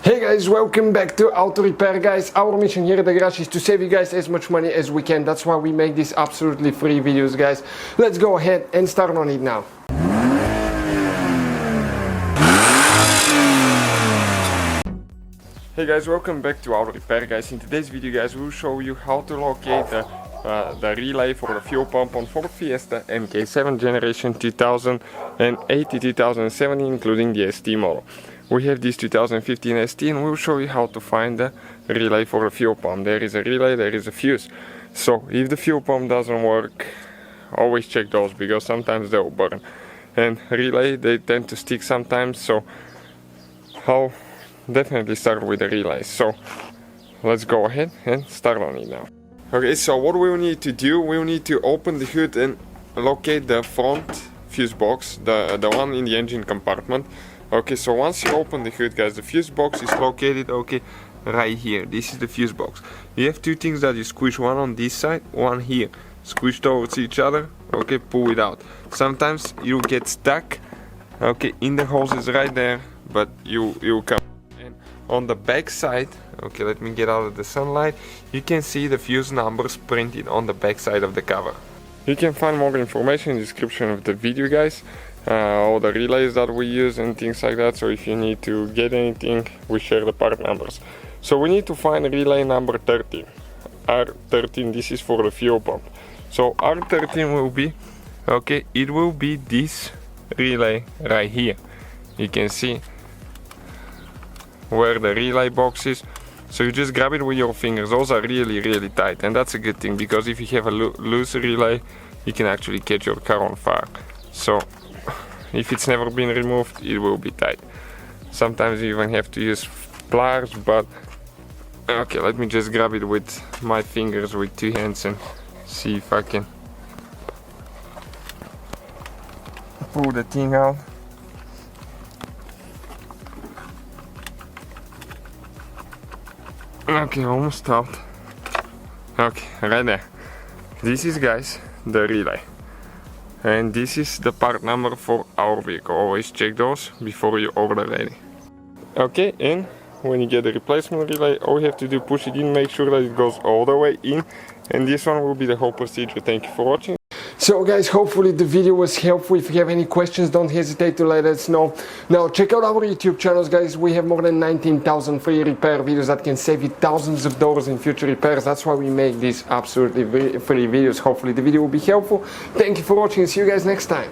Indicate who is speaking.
Speaker 1: Hey guys, welcome back to Auto Repair guys. Our mission here at the garage is to save you guys as much money as we can. That's why we make these absolutely free videos guys. Let's go ahead and start on it now. Hey guys, welcome back to Auto Repair guys. In today's video guys, we'll show you how to locate the relay for the fuel pump on Ford Fiesta MK7 generation 2018-2017, including the ST model. We have this 2015 ST and we'll show you how to find the relay for the fuel pump. There is a relay, there is a fuse. So if the fuel pump doesn't work, always check those because sometimes they'll burn. And relay, they tend to stick sometimes, so I'll definitely start with the relay. So let's go ahead and start on it now. Okay, so what we'll need to do, we'll need to open the hood and locate the front fuse box, the one in the engine compartment. Okay, so once you open the hood guys, the fuse box is located, okay, right here. This is the fuse box. You have two things that you squish, one on this side, one here. Squish towards each other, okay, pull it out. Sometimes you'll get stuck, okay, in the hoses right there, but you'll come. And on the back side, okay, let me get out of the sunlight, you can see the fuse numbers printed on the back side of the cover. You can find more information in the description of the video guys. All the relays that we use and things like that, so if you need to get anything, we share the part numbers. So we need to find relay number 13, R13, this is for the fuel pump. So R13 will be, okay, it will be this relay right here. You can see where the relay box is, so you just grab it with your fingers. Those are really tight, and that's a good thing because if you have a loose relay, you can actually catch your car on fire. So if it's never been removed, it will be tight. Sometimes you even have to use pliers, but okay, let me just grab it with my fingers with two hands and see if I can pull the thing out. Okay, almost out. Okay, right there. This is, guys, the relay. And this is the part number for our vehicle. Always check those before you order any. Okay, and when you get the replacement relay, all you have to do, push it in, make sure that it goes all the way in. And this one will be the whole procedure. Thank you for watching. So guys, hopefully the video was helpful. If you have any questions, don't hesitate to let us know. Now check out our YouTube channels guys. We have more than 19,000 free repair videos that can save you thousands of dollars in future repairs. That's why we make these absolutely free videos. Hopefully the video will be helpful. Thank you for watching and see you guys next time.